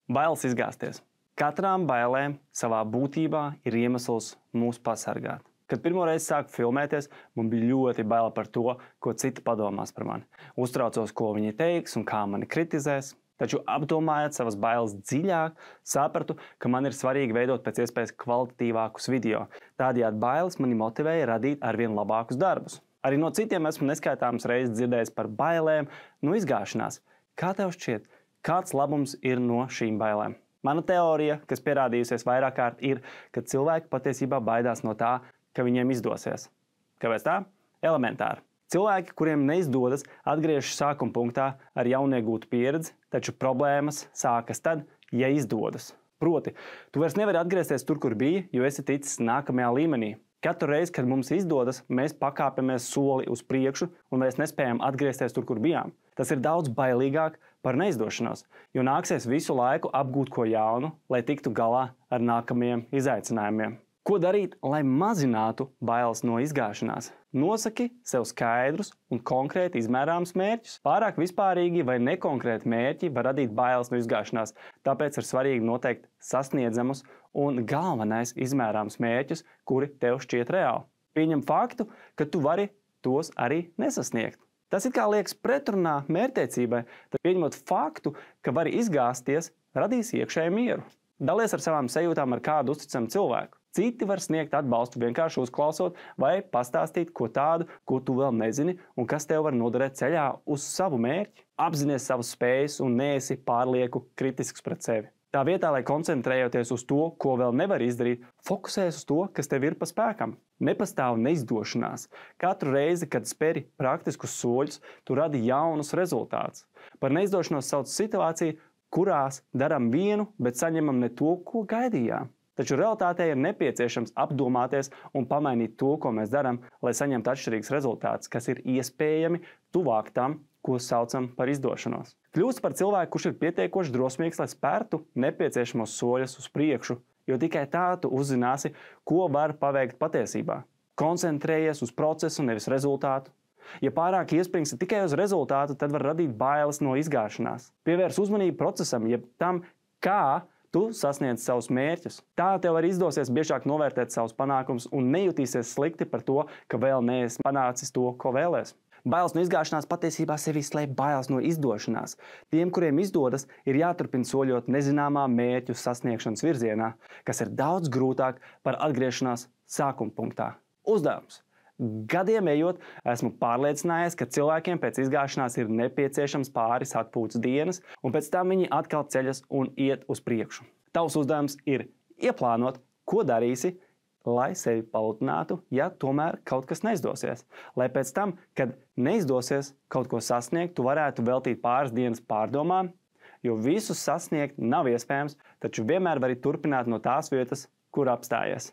Bailes izgāzties. Katrām bailēm savā būtībā ir iemesls mūs pasargāt. Kad pirmoreiz sāku filmēties, man bija ļoti bail par to, ko citi padomās par mani. Uztraucos, ko viņi teiks un kā mani kritizēs. Taču apdomājot savas bailes dziļāk, sapratu, ka man ir svarīgi veidot pēc iespējas kvalitatīvākus video. Tādējādi bailes mani motivēja radīt arvien labākus darbus. Arī no citiem esmu neskaitāmas reizes dzirdējis par bailēm no izgāšanās. Kā tev šķiet, kāds labums ir no šīm bailēm? Mana teorija, kas pierādījusies vairāk kārt, ir, ka cilvēki patiesībā baidās no tā, ka viņiem izdosies. Kāpēc tā? Elementāri. Cilvēki, kuriem neizdodas, atgriežas sākuma punktā ar jauniegūtu pieredzi, taču problēmas sākas tad, ja izdodas. Proti, tu vairs nevari atgriezties tur, kur biji, jo esi ticis nākamajā līmenī. Katru reizi, kad mums izdodas, mēs pakāpjamies soli uz priekšu un mēs nespējam atgriezties tur, kur bijām. Tas ir daudz bailīgāk par neizdošanos, jo nāksies visu laiku apgūt ko jaunu, lai tiktu galā ar nākamajiem izaicinājumiem. Ko darīt, lai mazinātu bailes no izgāšanās? Nosaki sev skaidrus un konkrēti izmērāmus mērķus. Pārāk vispārīgi vai nekonkrēti mērķi var radīt bailes no izgāšanās, tāpēc ir svarīgi noteikt sasniedzamus un galvenais izmērāmus mērķus, kuri tev šķiet reāli. Pieņem faktu, ka tu vari tos arī nesasniegt. Tas it kā liekas pretrunā mērķtiecībai, tad pieņemot faktu, ka vari izgāzties, radīs iekšēju mieru. Dalies ar savām sajūtām ar kādu uzticamu cilvēku. Citi var sniegt atbalstu vienkārši uzklausot vai pastāstīt ko tādu, ko tu vēl nezini un kas tev var noderēt ceļā uz savu mērķi. Apzinies savas spējas un neesi pārlieku kritisks pret sevi. Tā vietā, lai koncentrējoties uz to, ko vēl nevar izdarīt, fokusēs uz to, kas tev ir pa spēkam. Nepastāv neizdošanās. Katru reizi, kad spēri praktiskus soļus, tu radi jaunus rezultātus. Par neizdošanos sauc situāciju, kurās darām vienu, bet saņemam ne to, ko gaidījām. Taču realitātē ir nepieciešams apdomāties un pamainīt to, ko mēs darām, lai saņemtu atšķirīgus rezultātus, kas ir iespējami tuvāk tam, ko saucam par izdošanos. Kļūst par cilvēku, kurš ir pietiekoši drosmīgs, lai spērtu nepieciešamos soļus uz priekšu, jo tikai tā tu uzzināsi, ko var paveikt patiesībā. Koncentrējies uz procesu, nevis rezultātu. Ja pārāk iespringsi tikai uz rezultātu, tad var radīt bailes no izgāšanās. Pievērs uzmanību procesam, jeb tam, kā tu sasniedz savus mērķus. Tā tev arī izdosies biežāk novērtēt savus panākumus un nejutīsies slikti par to, ka vēl neesi panācis to, ko vēlies. Bailes no izgāšanās patiesībā sevi slēp bailes no izdošanās. Tiem, kuriem izdodas, ir jāturpina soļot nezināmā mērķu sasniegšanas virzienā, kas ir daudz grūtāk par atgriešanās sākuma punktā. Uzdevums. Gadiem ejot, esmu pārliecinājies, ka cilvēkiem pēc izgāšanās ir nepieciešams pāris atpūtas dienas, un pēc tam viņi atkal ceļas un iet uz priekšu. Tavs uzdevums ir ieplānot, ko darīsi, lai sevi palutinātu, ja tomēr kaut kas neizdosies. Lai pēc tam, kad neizdosies kaut ko sasniegt, tu varētu veltīt pāris dienas pārdomām, jo visus sasniegt nav iespējams, taču vienmēr vari turpināt no tās vietas, kur apstājies.